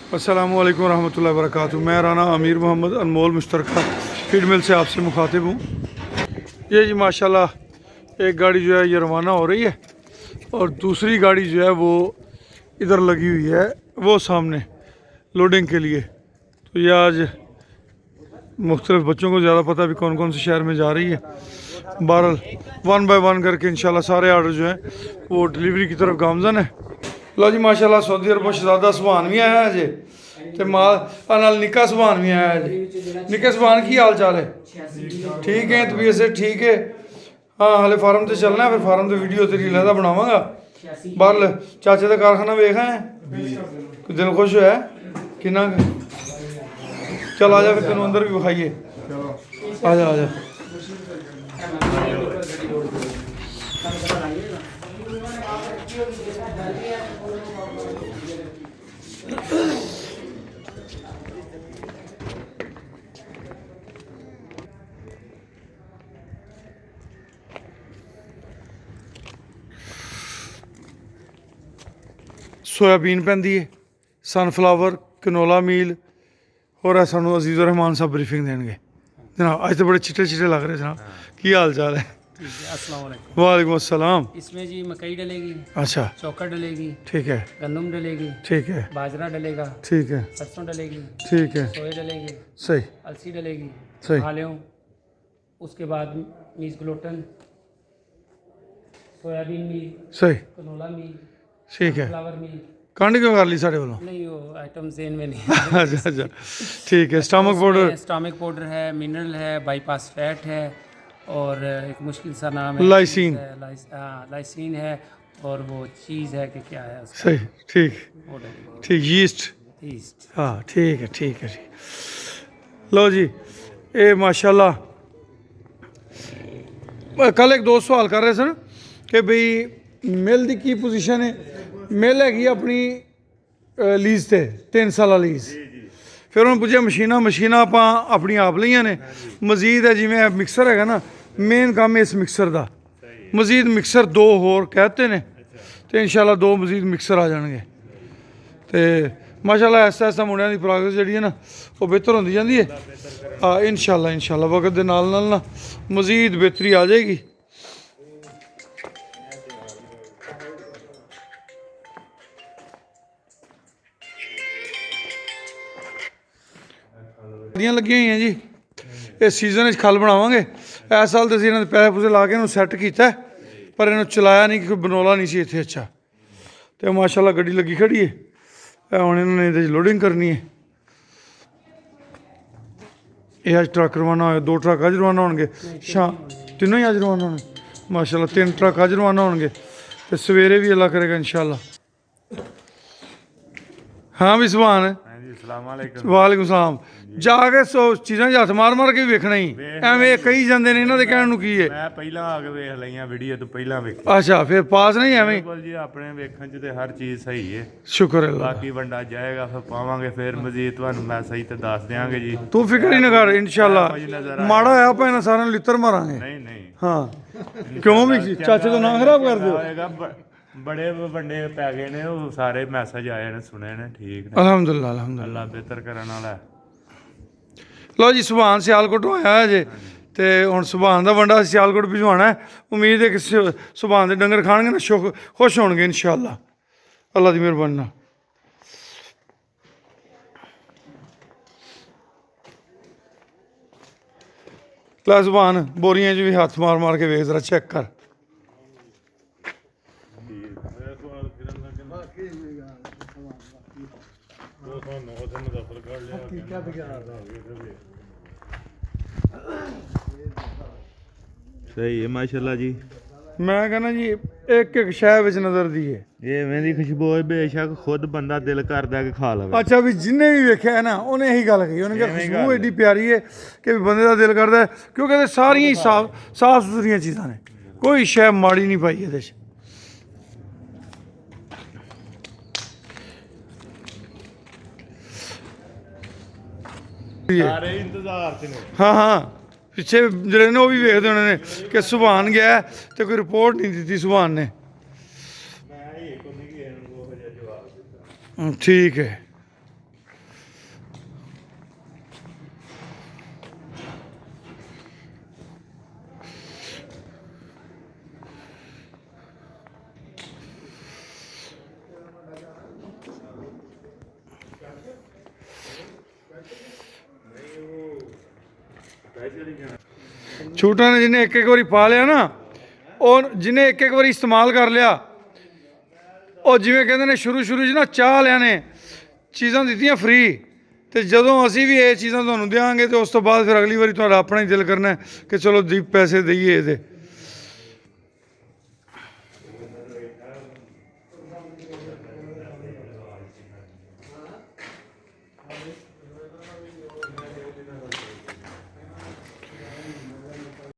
अस्सलामु अलैकुम रहमतुल्लाहि व बरकातुहू। मैं राना अमीर मोहम्मद अनमोल मुश्तरका फीड मिल से आपसे मुखातिब हूँ। ये जी माशाल्लाह एक गाड़ी जो है ये रवाना हो रही है और दूसरी गाड़ी जो है वो इधर लगी हुई है, वो सामने लोडिंग के लिए। तो ये आज मुख्तलिफ बच्चों को ज़्यादा पता भी कौन कौन से शहर में जा रही है। बहरहाल 1 बाय 1 करके इंशाल्लाह सारे आर्डर जो हैं वो डिलीवरी की तरफ गामजन है। लो जी माशाल्लाह सऊदी अरब शहजादा सुभान भी आया अजे ते माल नाल निक्का सुभान भी आया जी। निक्के सुभान की हाल चाल है? ठीक है, तबीयत से ठीक है? हाँ हले फार्म से चलना है, फिर फार्म से वीडियो तेरी लहदा बनावांगा। बहरहाल चाचे का कारखाना वेखा है, दिल खुश होया कि ना? चल आ जा फिर तेन अंदर भी विखाइए। आ जा आ जा। सोयाबीन पैंदी है, सनफ्लावर, कनोला मील और सानू अजीज़ रहमान साहब ब्रीफिंग देंगे। जनाब आज तो बड़े चिट्टे चिट्टे लग रहे जनाब, की हाल चाल है? अस्सलाम वालेकुम। वालेकुम अस्सलाम। इसमें जी मकई डलेगी, अच्छा चौकर डलेगी, ठीक है गंदम डलेगी, ठीक है बाजरा डलेगा, ठीक है सरसों डलेगी, ठीक है सोए डलेगी, सही अलसी डलेगी, सही आलियों, उसके बाद मीज़ ग्लूटन, सोयाबीन मील, सही कनोला मील, ठीक है। फ्लावर मील। कांड क्यों कर ली साढ़े वालों? नहीं वो आइटम जेन में नहीं। अच्छा अच्छा ठीक है। स्टमक पाउडर, स्टमक पाउडर है, मिनरल है, बाईपास फैट है और एक मुश्किल सा नाम है लाइसीन। लाइसीन है और वो चीज़ है कि क्या है उसका सही ठीक वो ठीक यीस्ट। ईस्ट। हाँ ठीक है ठीक है ठीक। लो जी ये माशाल्लाह कल एक दोस्त सवाल कर रहे सन कि भाई मिल की की पोजीशन है। मिल हैगी अपनी लीज से 3 साल लीज। फिर उन्होंने पूछा मशीना मशीना आप अपनी आप लिया ने, मजीद है जिमें मिक्सर है ना, मेन काम है इस मिक्सर का। मजीद मिक्सर 2 होर कहते हैं तो इंशाल्लाह 2 मजीद मिक्सर आ जाएंगे। तो माशाल्लाह ऐसा ऐसा मुंडिया की प्रोग्रेस जी है ना वो बेहतर होती जाती है। हाँ इंशाल्लाह इंशाल्लाह वक्त के नाल नाल ना मजीद बेहतरी आ जाएगी। लगी हुई हैं जी, इस सीजन खल बनावे। इस साल तो इन्होंने पैसे पूसे ला के इन्होंने सैट किया पर इन्होंने चलाया नहीं क्योंकि बनौला नहीं सी इतने। अच्छा तो माशाल्लाह गड्डी लगी खड़ी है, हम इन्होंने ये लोडिंग करनी है। ये अज ट्रक रवाना हो, 2 ट्रक अज रवाना होंगे, शाम तीनों ही अज रवाना होने। माशाल्लाह 3 ट्रक अज रवाना होंगे तो सवेरे भी अल्लाह करेगा इंशाल्लाह। हाँ भी सुभान है। वालेकुम सलाम। जाके सो चीज़ां हथ मार मार के वेखना ही एवं कही जाते हैं इन्होंने कहने ਨੂੰ ਕੀ ਹੈ। मैं पहला आके वेख लईਆਂ वीडियो तो पहला वेख। अच्छा फिर पास नहीं एवं? बिल्कुल जी अपने वेखਣ ਚ ਤੇ हर चीज सही है। शुक्र है अल्लाह। बाकी वंडा जाएगा फिर पावांगे फिर मजीद ਤੁਹਾਨੂੰ मैं सही ਤੇ ਦੱਸ ਦਿਆਂਗੇ ਜੀ। तू फिक्र ही ना कर इंशाल्लाह। माड़ा है ਆਪਾਂ ਇਹਨਾਂ ਸਾਰਿਆਂ ਨੂੰ ਲਿੱਤਰ ਮਾਰਾਂਗੇ। नहीं नहीं हाँ क्यों भी चाचे तो ना खराब कर दो। बड़े वंडे पै गए ने वो सारे मैसेज आए ने सुने ने ठीक ने। अल्हम्दुलिल्लाह अल्हम्दुलिल्लाह। अल्लाह बेहतर करन वाला है। लो जी सुभान सियालकोट आया है जे तो हूँ सुभान का वंडा सियालकोट भिजवाना है। उम्मीद है कि सुभान के डंगर खाएंगे ना खुश होंगे इंशाल्लाह अल्लाह की मेहरबानी नाल। लै सुभान बोरियां च भी हाथ मार मार के वेख जरा चेक कर। सही है माशाल्लाह जी। मैं कहना जी एक एक शह विच नजर दी है। ये मेरी खुशबू है बेशक खुद बंदा दिल करदा कि खा लवे। अच्छा भी जिन्हें भी वेख्या है ना उन्हें यही गल कही, उन्हें कहा खुशबू एडी प्यारी है कि बंदे का दिल करता है क्योंकि सारियां ही साफ सुथरियां चीज़ां ने, कोई शह माड़ी नहीं पाई ये। सारे इंतजार च ने। हाँ हाँ पिछे ਜਿਹੜੇ ਨੇ ਉਹ ਵੀ ਵੇਖਦੇ ਹੋਣੇ ਨੇ ਕਿ ਸੁਭਾਨ ਗਿਆ ਤੇ ਕੋਈ ਰਿਪੋਰਟ ਨਹੀਂ ਦਿੱਤੀ ਸੁਭਾਨ ਨੇ। ठीक है ਛੋਟਾ ਨੇ ਜਿਹਨੇ ਇੱਕ ਵਾਰੀ ਪਾ ਲਿਆ ਨਾ, ਉਹ ਜਿਹਨੇ ਇੱਕ ਵਾਰੀ ਇਸਤੇਮਾਲ ਕਰ ਲਿਆ, ਉਹ ਜਿਵੇਂ ਕਹਿੰਦੇ ਨੇ ਸ਼ੁਰੂ 'ਚ ਨਾ ਚਾਹ ਲਿਆ ਨੇ ਚੀਜ਼ਾਂ ਦਿੱਤੀਆਂ ਫ੍ਰੀ, ਤੇ ਜਦੋਂ ਅਸੀਂ ਵੀ ਇਹ ਚੀਜ਼ਾਂ ਤੁਹਾਨੂੰ ਦਿਆਂਗੇ ਤੇ ਉਸ ਤੋਂ ਬਾਅਦ ਫਿਰ ਅਗਲੀ ਵਾਰੀ ਤੁਹਾਡਾ ਆਪਣਾ ਹੀ ਦਿਲ ਕਰਨਾ ਹੈ ਕਿ ਚਲੋ ਪੈਸੇ ਦਈਏ ਇਹਦੇ।